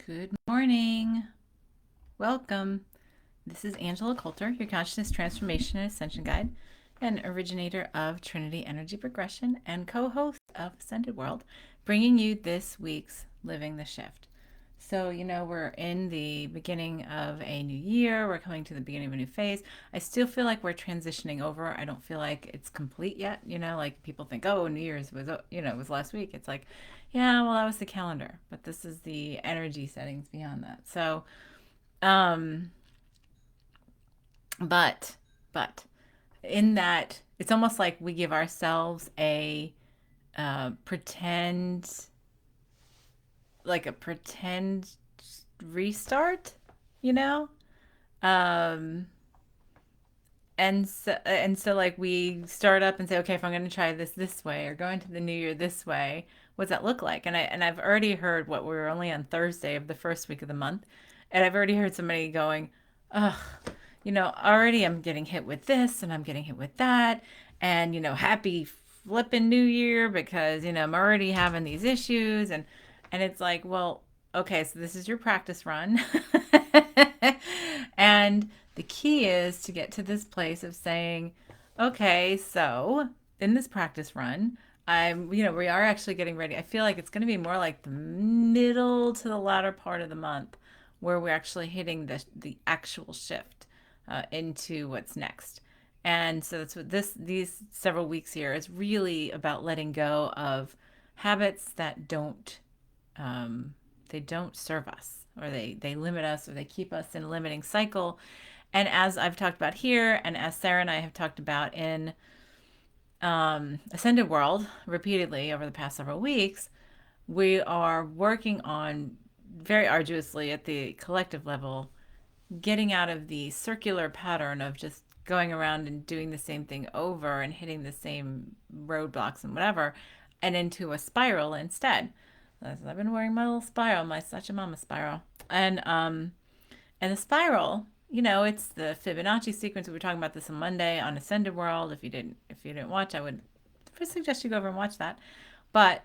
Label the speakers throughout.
Speaker 1: Good morning. Welcome. This is Angela Coulter, your Consciousness Transformation and Ascension Guide, and originator of Trinity Energy Progression and co host of Ascended World, bringing you this week's Living the Shift. So, we're in the beginning of a new year. We're coming to the beginning of a new phase. I still feel like we're transitioning over. I don't feel like it's complete yet. Like people think, oh, New Year's was, it was last week. It's like, yeah, well, that was the calendar, but this is the energy settings beyond that. So, um, but, but in that, it's almost like we give ourselves a pretend, like a pretend restart, you know? Um, and so like we start up and say, okay, if I'm going to try this way or go into the new year this way, what's that look like? And I've already heard what we're only on Thursday of the first week of the month, and I've already heard somebody going, ugh, already I'm getting hit with this and I'm getting hit with that, and happy flipping new year because I'm already having these issues, and it's like, well, okay, so this is your practice run. And the key is to get to this place of saying, okay, so in this practice run, we are actually getting ready. I feel like it's going to be more like the middle to the latter part of the month where we're actually hitting the actual shift into what's next. And so that's what these several weeks here is really about letting go of habits that they don't serve us, or they limit us, or they keep us in a limiting cycle. And as I've talked about here, and as Sarah and I have talked about in Ascended World repeatedly over the past several weeks, we are working on very arduously at the collective level, getting out of the circular pattern of just going around and doing the same thing over and hitting the same roadblocks and whatever, and into a spiral instead. I've been wearing my little spiral, my Sacha Mama spiral. And the spiral, it's the Fibonacci sequence. We were talking about this on Monday on Ascended World. If you didn't watch, I would suggest you go over and watch that. But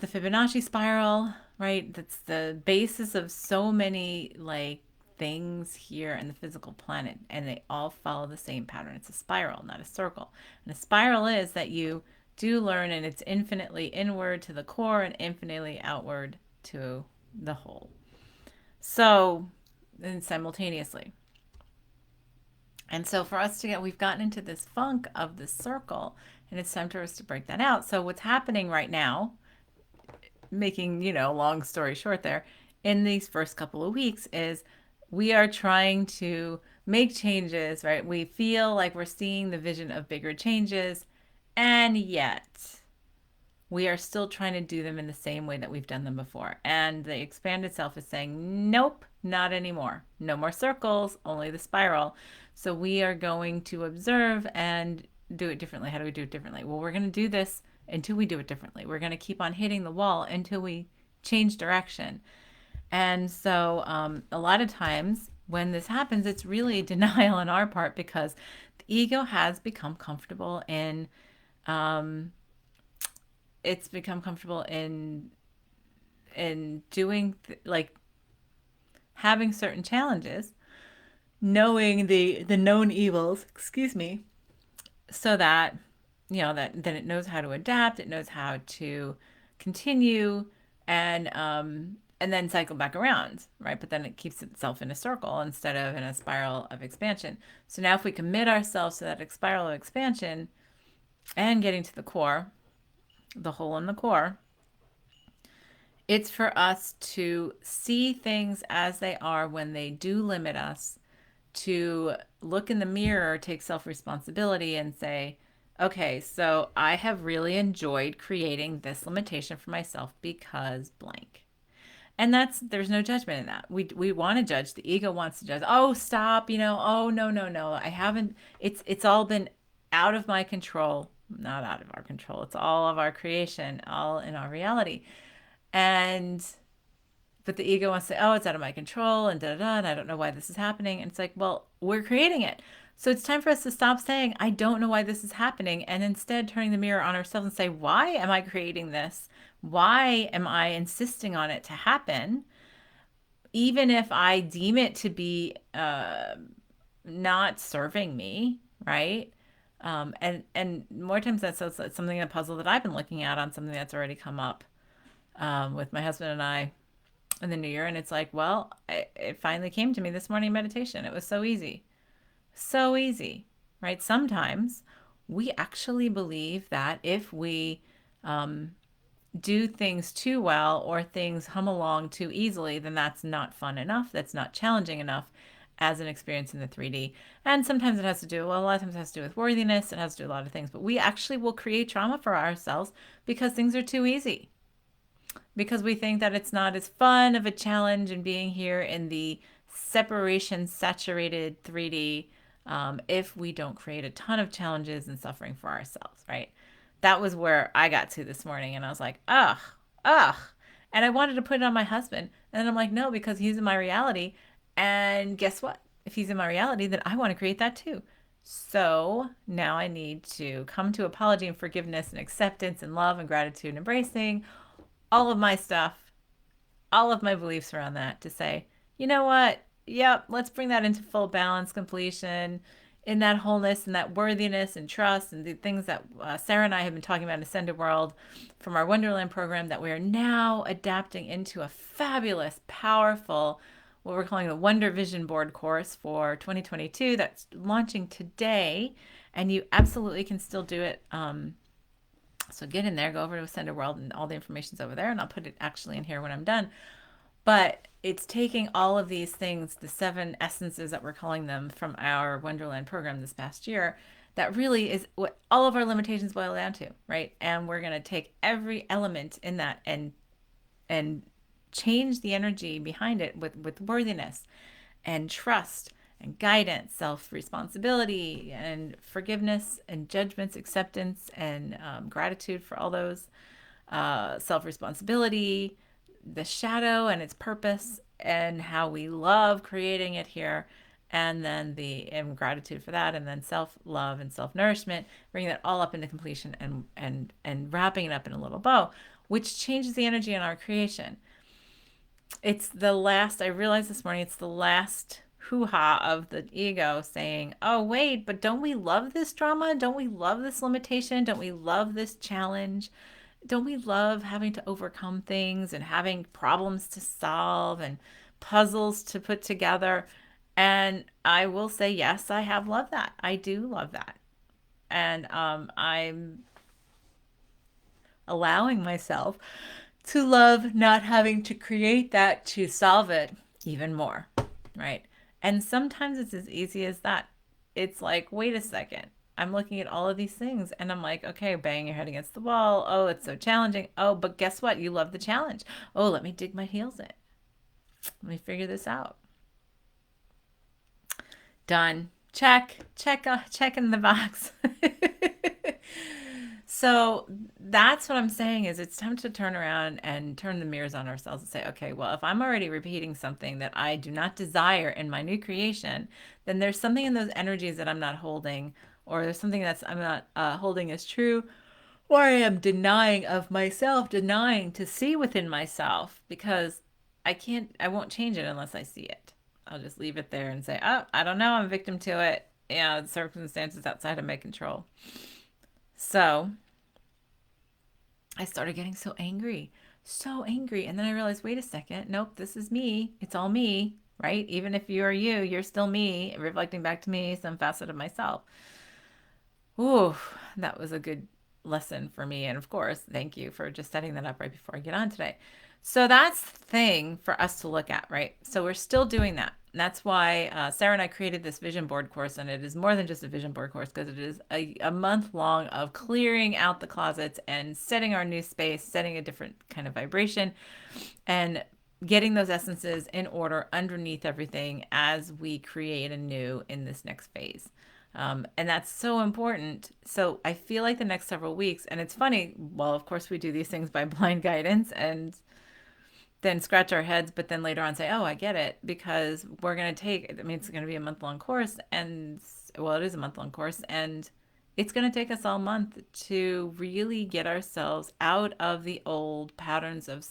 Speaker 1: the Fibonacci spiral, right? That's the basis of so many like things here in the physical planet, and they all follow the same pattern. It's a spiral, not a circle. And a spiral is that you do learn, and it's infinitely inward to the core and infinitely outward to the whole. So, and simultaneously. And so for us we've gotten into this funk of this circle, and it's time for us to break that out. So what's happening right now, making, long story short there, in these first couple of weeks is we are trying to make changes, right? We feel like we're seeing the vision of bigger changes, and yet we are still trying to do them in the same way that we've done them before. And the expanded self is saying, nope, not anymore. No more circles, only the spiral. So we are going to observe and do it differently. How do we do it differently? Well, we're going to do this until we do it differently. We're going to keep on hitting the wall until we change direction. And so a lot of times when this happens, it's really denial on our part because the ego has become comfortable in it's become comfortable in doing like having certain challenges, knowing the known evils, excuse me, so that that then it knows how to adapt, it knows how to continue, and then cycle back around, right? But then it keeps itself in a circle instead of in a spiral of expansion. So now if we commit ourselves to that spiral of expansion and getting to the core, the hole in the core, it's for us to see things as they are when they do limit us, to look in the mirror, take self-responsibility and say, okay, so I have really enjoyed creating this limitation for myself because blank. And there's no judgment in that. We want to judge. The ego wants to judge. Oh, stop, oh, no. I haven't, it's all been out of my control. Not out of our control. It's all of our creation, all in our reality. And but the ego wants to say, oh, it's out of my control and da da da, and I don't know why this is happening. And it's like, well, we're creating it. So it's time for us to stop saying, I don't know why this is happening, and instead turning the mirror on ourselves and say, why am I creating this? Why am I insisting on it to happen? even if I deem it to be not serving me, right? And more times that's something, a puzzle that I've been looking at on something that's already come up with my husband and I in the new year. And it's like, well, it finally came to me this morning in meditation. It was so easy. So easy, right? Sometimes we actually believe that if we do things too well or things hum along too easily, then that's not fun enough. That's not challenging enough as an experience in the 3D. And sometimes it has to do, well, a lot of times it has to do with worthiness. It has to do with a lot of things. But we actually will create trauma for ourselves because things are too easy. Because we think that it's not as fun of a challenge in being here in the separation saturated 3D if we don't create a ton of challenges and suffering for ourselves, right? That was where I got to this morning, and I was like, ugh, ugh. And I wanted to put it on my husband. And then I'm like, no, because he's in my reality. And guess what? If he's in my reality, then I want to create that too. So now I need to come to apology and forgiveness and acceptance and love and gratitude and embracing all of my stuff, all of my beliefs around that to say, you know what? Yep, let's bring that into full balance, completion, in that wholeness and that worthiness and trust and the things that Sarah and I have been talking about in Ascended World from our Wonderland program that we are now adapting into a fabulous, powerful, what we're calling the ONEder-Vision Board Course for 2022 that's launching today. And you absolutely can still do it. So get in there, go over to Ascended World, and all the information's over there. And I'll put it actually in here when I'm done. But it's taking all of these things, the 7 essences that we're calling them from our Wonderland program this past year, that really is what all of our limitations boil down to, right? And we're going to take every element in that and change the energy behind it with worthiness and trust and guidance, self-responsibility and forgiveness and judgments, acceptance and gratitude for all those, self-responsibility, the shadow and its purpose and how we love creating it here, and then the gratitude for that, and then self-love and self-nourishment, bringing that all up into completion and wrapping it up in a little bow, which changes the energy in our creation. It's the last, I realized this morning, it's the last hoo-ha of the ego saying, oh wait, but don't we love this drama? Don't we love this limitation? Don't we love this challenge? Don't we love having to overcome things and having problems to solve and puzzles to put together? And I will say, yes, I have loved that. I do love that. And I'm allowing myself to love not having to create that to solve it even more, right? And sometimes it's as easy as that. It's like, wait a second. I'm looking at all of these things and I'm like, okay, bang your head against the wall. Oh, it's so challenging. Oh, but guess what? You love the challenge. Oh, let me dig my heels in. Let me figure this out. Done. Check in the box. So that's what I'm saying is it's time to turn around and turn the mirrors on ourselves and say, okay, well, if I'm already repeating something that I do not desire in my new creation, then there's something in those energies that I'm not holding, or there's something that's I'm not holding as true, or I am denying of myself, denying to see within myself, because I won't change it unless I see it. I'll just leave it there and say, oh, I don't know, I'm a victim to it. Yeah, the circumstances outside of my control. So I started getting so angry. And then I realized, wait a second. Nope, this is me. It's all me, right? Even if you are you, you're still me, reflecting back to me some facet of myself. Ooh, that was a good lesson for me. And of course, thank you for just setting that up right before I get on today. So that's the thing for us to look at, right? So we're still doing that. And that's why Sarah and I created this vision board course, and it is more than just a vision board course because it is a month long of clearing out the closets and setting our new space, setting a different kind of vibration, and getting those essences in order underneath everything as we create anew in this next phase. And that's so important. So I feel like the next several weeks, and it's funny, well, of course we do these things by blind guidance and then scratch our heads, but then later on say, oh, I get it, because we're going to take, I mean, it's going to be a month-long course, and well, it is a month-long course, and it's going to take us all month to really get ourselves out of the old patterns of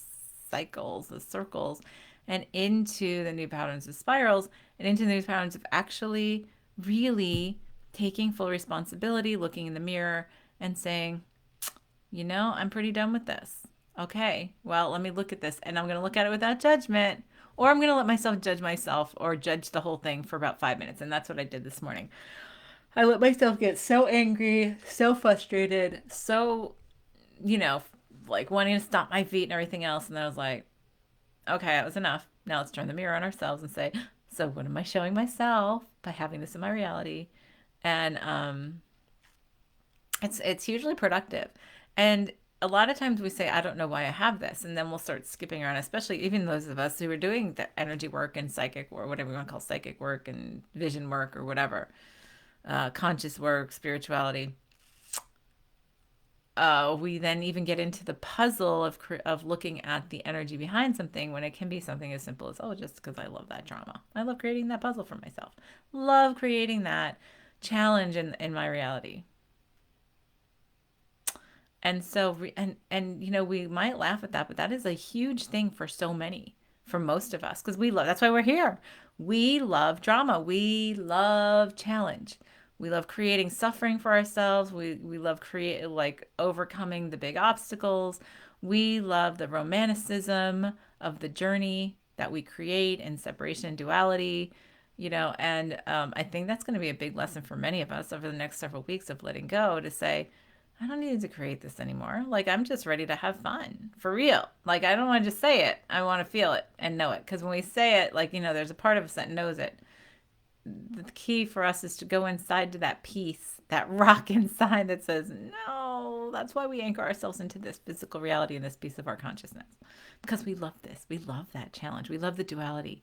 Speaker 1: cycles, the circles, and into the new patterns of spirals and into the new patterns of actually really taking full responsibility, looking in the mirror and saying, I'm pretty done with this. Okay, well, let me look at this, and I'm going to look at it without judgment, or I'm going to let myself judge myself or judge the whole thing for about 5 minutes. And that's what I did this morning. I let myself get so angry, so frustrated, so, you know, like wanting to stomp my feet and everything else. And then I was like, okay, that was enough. Now let's turn the mirror on ourselves and say, so what am I showing myself by having this in my reality? And it's hugely productive. And a lot of times we say, I don't know why I have this. And then we'll start skipping around, especially even those of us who are doing the energy work and psychic or whatever you want to call psychic work and vision work or whatever, conscious work, spirituality. We then even get into the puzzle of looking at the energy behind something when it can be something as simple as, oh, just because I love that drama. I love creating that puzzle for myself. Love creating that challenge in my reality. And so, we might laugh at that, but that is a huge thing for so many, for most of us, because that's why we're here. We love drama. We love challenge. We love creating suffering for ourselves. We love like overcoming the big obstacles. We love the romanticism of the journey that we create in separation and duality, and I think that's going to be a big lesson for many of us over the next several weeks of letting go to say, I don't need to create this anymore. Like, I'm just ready to have fun for real. Like, I don't want to just say it. I want to feel it and know it. Because when we say it, like, there's a part of us that knows it. The key for us is to go inside to that peace, that rock inside that says, no, that's why we anchor ourselves into this physical reality and this piece of our consciousness. Because we love this. We love that challenge. We love the duality.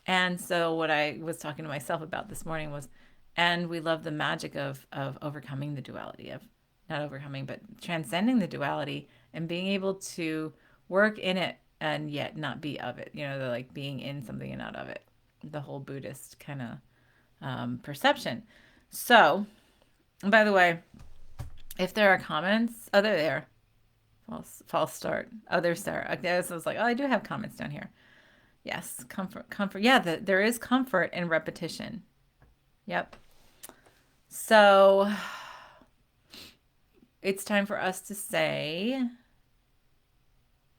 Speaker 1: And so what I was talking to myself about this morning was, and we love the magic of overcoming the duality, of not overcoming, but transcending the duality and being able to work in it and yet not be of it. The like being in something and not of it. The whole Buddhist kind of perception. So, by the way, if there are comments, they're there. False start. Oh, there's Sarah. Okay, so I was like, I do have comments down here. Yes, comfort. Yeah, there is comfort in repetition. Yep. So it's time for us to say,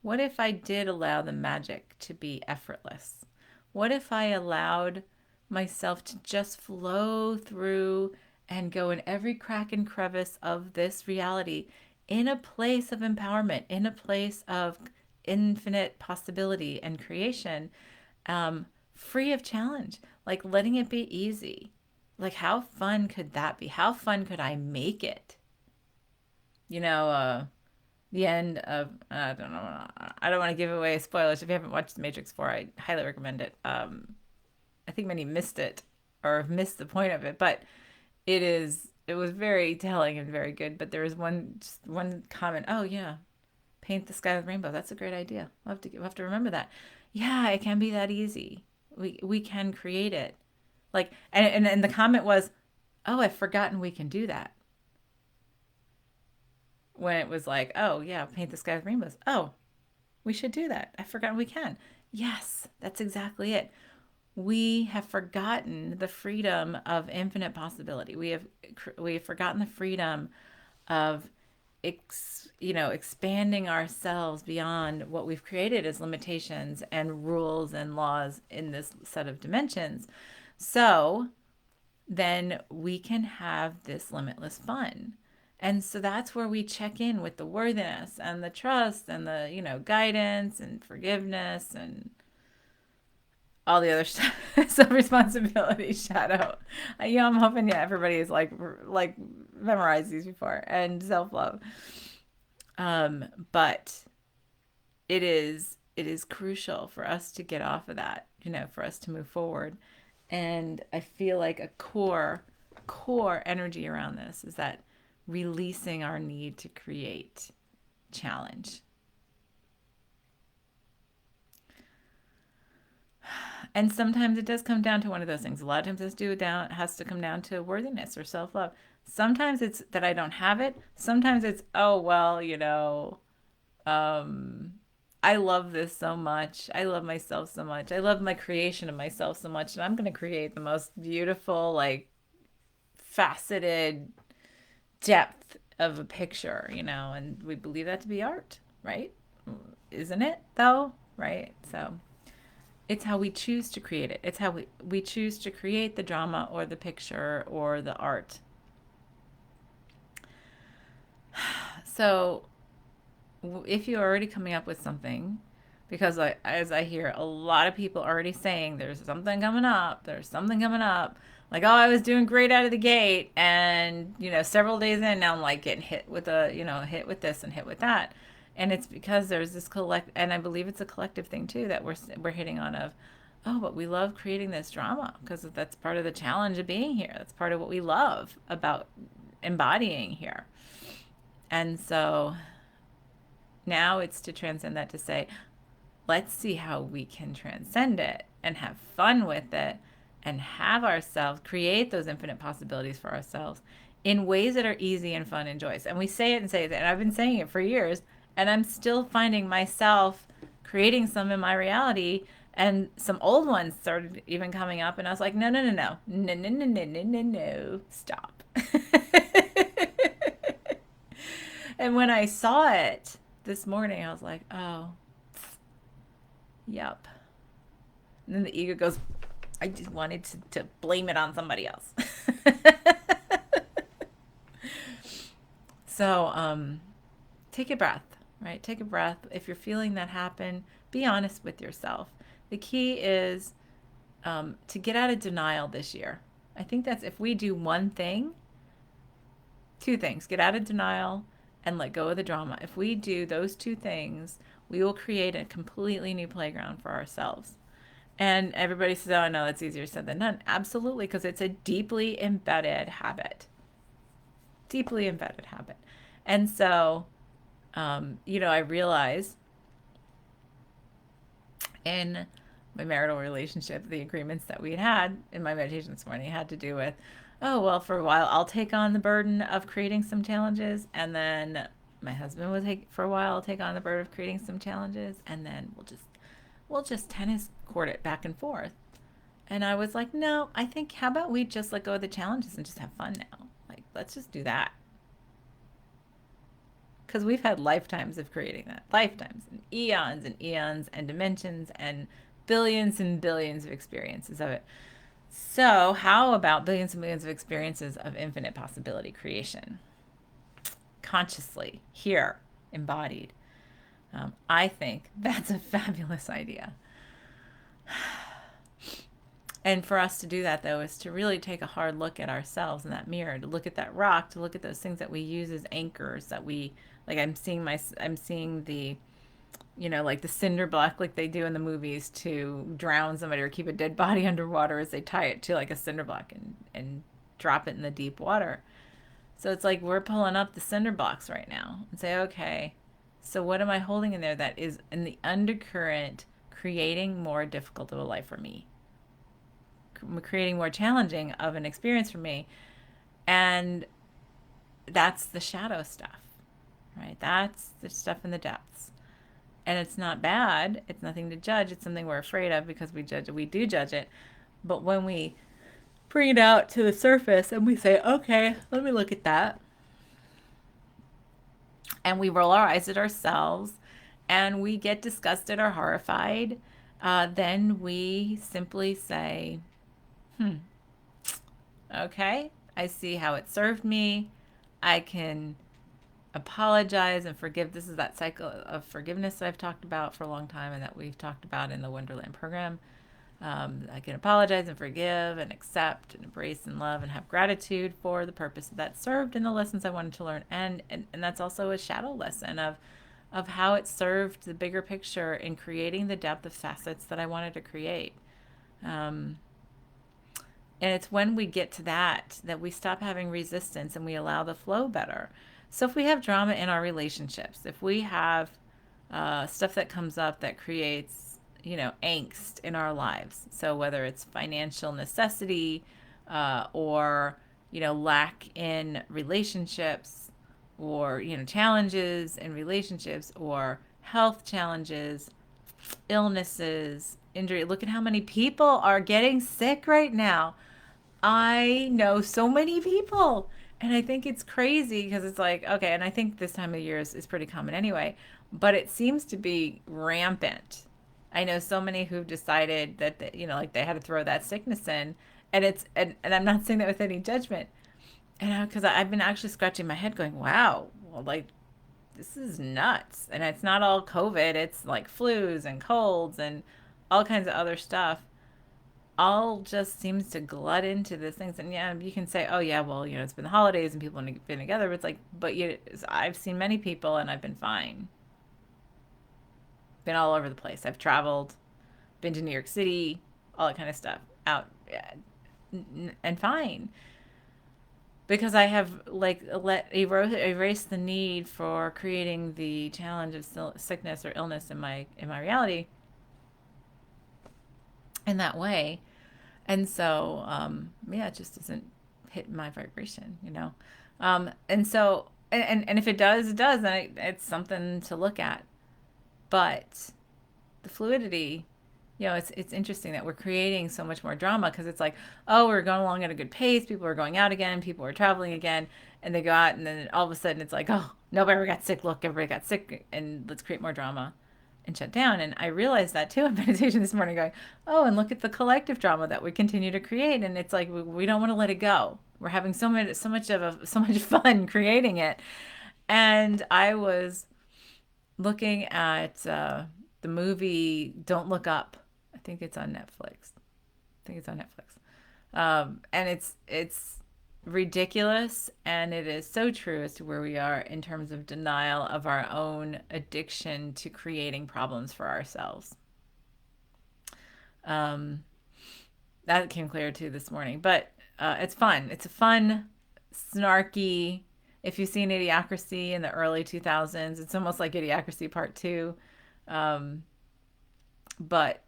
Speaker 1: what if I did allow the magic to be effortless? What if I allowed myself to just flow through and go in every crack and crevice of this reality in a place of empowerment, in a place of infinite possibility and creation, free of challenge, like letting it be easy. Like, how fun could that be? How fun could I make it? The end of, I don't know, I don't want to give away spoilers. If you haven't watched The Matrix 4, I highly recommend it. I think many missed it or missed the point of it, but it was very telling and very good. But there was one comment. Oh yeah, paint the sky with rainbow. That's a great idea. We'll have to remember that. Yeah, it can be that easy. We can create it. Like, and the comment was, oh, I've forgotten we can do that. When it was like, oh yeah, paint the sky with rainbows. Oh, we should do that. I've forgotten we can. Yes, that's exactly it. We have forgotten the freedom of infinite possibility. We have forgotten the freedom of expanding ourselves beyond what we've created as limitations and rules and laws in this set of dimensions. So then we can have this limitless fun. And so that's where we check in with the worthiness and the trust and the, guidance and forgiveness and all the other stuff. Self-responsibility, shadow. I'm hoping everybody is like memorized these before, and self-love. But it is crucial for us to get off of that, for us to move forward. And I feel like a core energy around this is that releasing our need to create challenge. And sometimes it does come down to one of those things. A lot of times it has to come down to worthiness or self-love. Sometimes it's that I don't have it. Sometimes it's, oh, well, I love this so much. I love myself so much. I love my creation of myself so much. And I'm going to create the most beautiful, like faceted depth of a picture, and we believe that to be art, right? Isn't it though? Right? So it's how we choose to create it. It's how we choose to create the drama or the picture or the art. So if you're already coming up with something, because as I hear a lot of people already saying, there's something coming up, there's something coming up. Like, oh, I was doing great out of the gate, and several days in, now I'm like getting hit with hit with this and hit with that, and it's because there's this and I believe it's a collective thing too that we're hitting on of, oh, but we love creating this drama because that's part of the challenge of being here. That's part of what we love about embodying here, and so now it's to transcend that, to say, let's see how we can transcend it and have fun with it and have ourselves create those infinite possibilities for ourselves in ways that are easy and fun and joyous. And we say it and say it, and I've been saying it for years, and I'm still finding myself creating some in my reality, and some old ones started even coming up, and I was like, no, no, no, no, no, no, no, no, no, no, no, stop. And when I saw it this morning, I was like, oh, yep. And then the ego goes, I just wanted to blame it on somebody else. So take a breath, right? Take a breath. If you're feeling that happen, be honest with yourself. The key is to get out of denial this year. I think that's, if we do one thing, two things: get out of denial and let go of the drama. If we do those two things, we will create a completely new playground for ourselves. And everybody says, oh, no, it's easier said than done. Absolutely, because it's a deeply embedded habit. Deeply embedded habit. And so, I realize in my marital relationship, the agreements that we had in my meditation this morning had to do with, oh, well, for a while, I'll take on the burden of creating some challenges. And then my husband will for a while, take on the burden of creating some challenges. And then we'll just tennis court it back and forth. And I was like, no, I think, how about we just let go of the challenges and just have fun now? Like, let's just do that. Because we've had lifetimes of creating that. Lifetimes and eons and dimensions and billions of experiences of it. So how about billions and billions of experiences of infinite possibility creation? Consciously, here, embodied. I think that's a fabulous idea. And for us to do that, though, is to really take a hard look at ourselves in that mirror, to look at that rock, to look at those things that we use as anchors, that we, like, I'm seeing the, like the cinder block, like they do in the movies to drown somebody or keep a dead body underwater, as they tie it to like a cinder block and drop it in the deep water. So it's like we're pulling up the cinder blocks right now and say, okay, so what am I holding in there that is in the undercurrent creating more difficult of a life for me? Creating more challenging of an experience for me. And that's the shadow stuff, right? That's the stuff in the depths. And it's not bad. It's nothing to judge. It's something we're afraid of because we do judge it. But when we bring it out to the surface and we say, okay, let me look at that, and we roll our eyes at ourselves and we get disgusted or horrified, then we simply say, okay, I see how it served me. I can apologize and forgive. This is that cycle of forgiveness that I've talked about for a long time and that we've talked about in the Wonderland program. I can apologize and forgive and accept and embrace and love and have gratitude for the purpose that served and the lessons I wanted to learn. And that's also a shadow lesson of how it served the bigger picture in creating the depth of facets that I wanted to create. And it's when we get to that we stop having resistance and we allow the flow better. So if we have drama in our relationships, if we have stuff that comes up that creates, angst in our lives, so whether it's financial necessity or, lack in relationships, or, challenges in relationships, or health challenges, illnesses, injury. Look at how many people are getting sick right now. I know so many people. And I think it's crazy because it's like, okay, and I think this time of year is pretty common anyway, but it seems to be rampant. I know so many who've decided that, like they had to throw that sickness in. And I'm not saying that with any judgment. And because I've been actually scratching my head going, wow, well, like this is nuts. And it's not all COVID, it's like flus and colds and all kinds of other stuff. All just seems to glut into these things. And yeah, you can say, oh, yeah, well, it's been the holidays and people have been together. But it's like, I've seen many people and I've been fine. Been all over the place. I've traveled, been to New York City, all that kind of stuff out and fine. Because I have like erase the need for creating the challenge of sickness or illness in my reality in that way. And so, yeah, it just doesn't hit my vibration. And so, and if it does, it does, and it's something to look at. But the fluidity, it's interesting that we're creating so much more drama because it's like, oh, we're going along at a good pace. People are going out again. People are traveling again, and they go out, and then all of a sudden it's like, oh, nobody ever got sick. Look, everybody got sick, and let's create more drama and shut down. And I realized that too in meditation this morning, going, oh, and look at the collective drama that we continue to create. And it's like we don't want to let it go. We're having so much fun creating it. And I was looking at the movie Don't Look Up. I think it's on Netflix. And it's ridiculous, and it is so true as to where we are in terms of denial of our own addiction to creating problems for ourselves. Um, that came clear too this morning, but it's fun. It's a fun, snarky. If you've seen Idiocracy in the early 2000s, it's almost like Idiocracy Part 2. But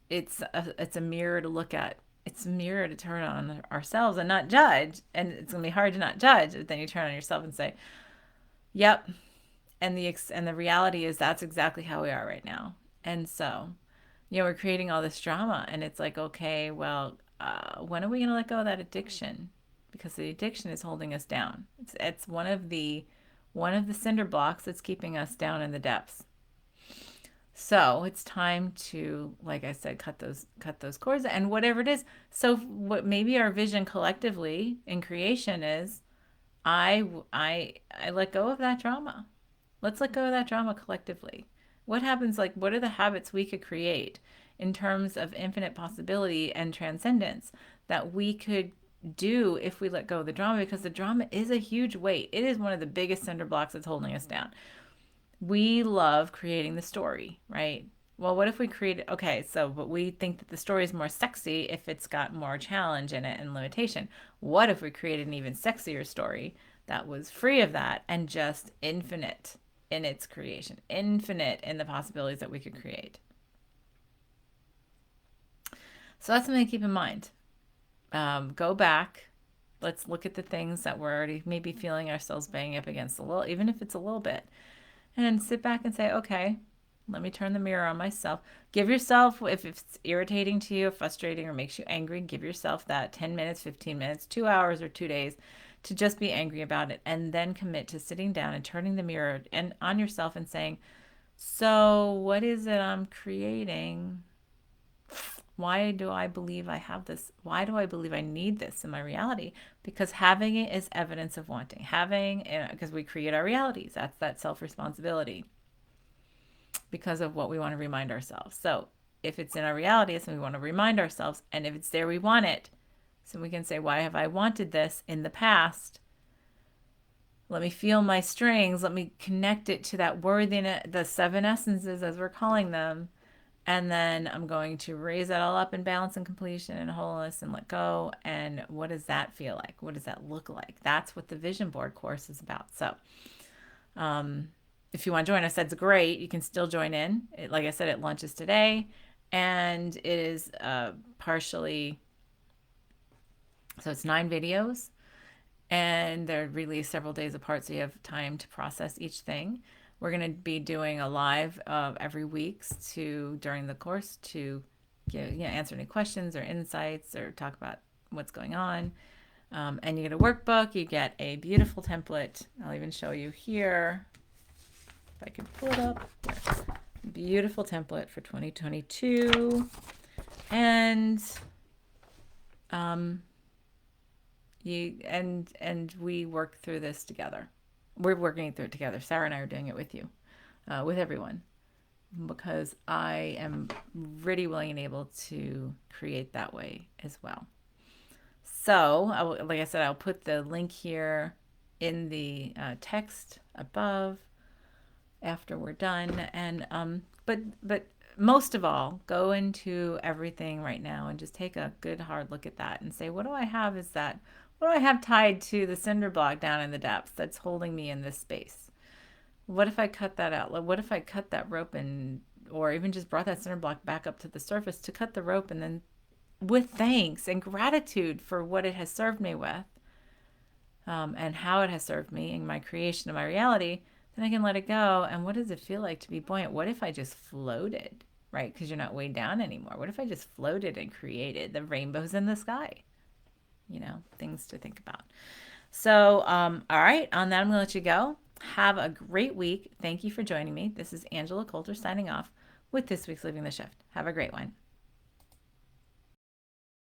Speaker 1: it's a mirror to look at. It's a mirror to turn on ourselves and not judge. And it's gonna be hard to not judge, but then you turn on yourself and say, "Yep." And the reality is that's exactly how we are right now. And so, we're creating all this drama, and it's like, okay, well, when are we gonna let go of that addiction? Because the addiction is holding us down. It's one of the cinder blocks that's keeping us down in the depths. So it's time to, like I said, cut those cords and whatever it is. So what maybe our vision collectively in creation is, I let go of that drama. Let's let go of that drama collectively. What happens? Like, what are the habits we could create in terms of infinite possibility and transcendence that we could do if we let go of the drama? Because the drama is a huge weight. It is one of the biggest cinder blocks that's holding us down. We love creating the story, right? Well, what if we create, okay, but we think that the story is more sexy if it's got more challenge in it and limitation. What if we created an even sexier story that was free of that and just infinite in its creation, infinite in the possibilities that we could create? So that's something to keep in mind. Go back. Let's look at the things that we're already maybe feeling ourselves banging up against a little, even if it's a little bit. And sit back and say, okay, let me turn the mirror on myself. Give yourself, if it's irritating to you, frustrating, or makes you angry, give yourself that 10 minutes, 15 minutes, 2 hours, or 2 days to just be angry about it. And then commit to sitting down and turning the mirror and on yourself and saying, so what is it I'm creating? Why do I believe I have this? Why do I believe I need this in my reality? Because having it is evidence of wanting. Because we create our realities. That's that self-responsibility because of what we want to remind ourselves. So if it's in our reality, it's something we want to remind ourselves. And if it's there, we want it. So we can say, why have I wanted this in the past? Let me feel my strings. Let me connect it to that worthiness, the 7 essences as we're calling them. And then I'm going to raise that all up in balance and completion and wholeness and let go. And what does that feel like? What does that look like? That's what the Vision Board course is about. So if you want to join us, that's great. You can still join in. Like I said, it launches today. And it is partially, so it's 9 videos. And they're released several days apart, so you have time to process each thing. We're going to be doing a live every week during the course to answer any questions or insights or talk about what's going on. And you get a workbook, you get a beautiful template. I'll even show you here, if I can pull it up. Beautiful template for 2022. And we work through this together. We're working through it together. Sarah and I are doing it with you, with everyone, because I am really willing and able to create that way as well. So, like I said, I'll put the link here in the text above after we're done. And but most of all, go into everything right now and just take a good hard look at that and say, what do I have tied to the cinder block down in the depths that's holding me in this space? What if I cut that out? What if I cut that rope or even just brought that cinder block back up to the surface to cut the rope, and then with thanks and gratitude for what it has served me with, and how it has served me in my creation of my reality, then I can let it go. And what does it feel like to be buoyant? What if I just floated, right? Because you're not weighed down anymore. What if I just floated and created the rainbows in the sky? Things to think about. So, all right, on that, I'm going to let you go. Have a great week. Thank you for joining me. This is Angela Coulter signing off with this week's Living the Shift. Have a great one.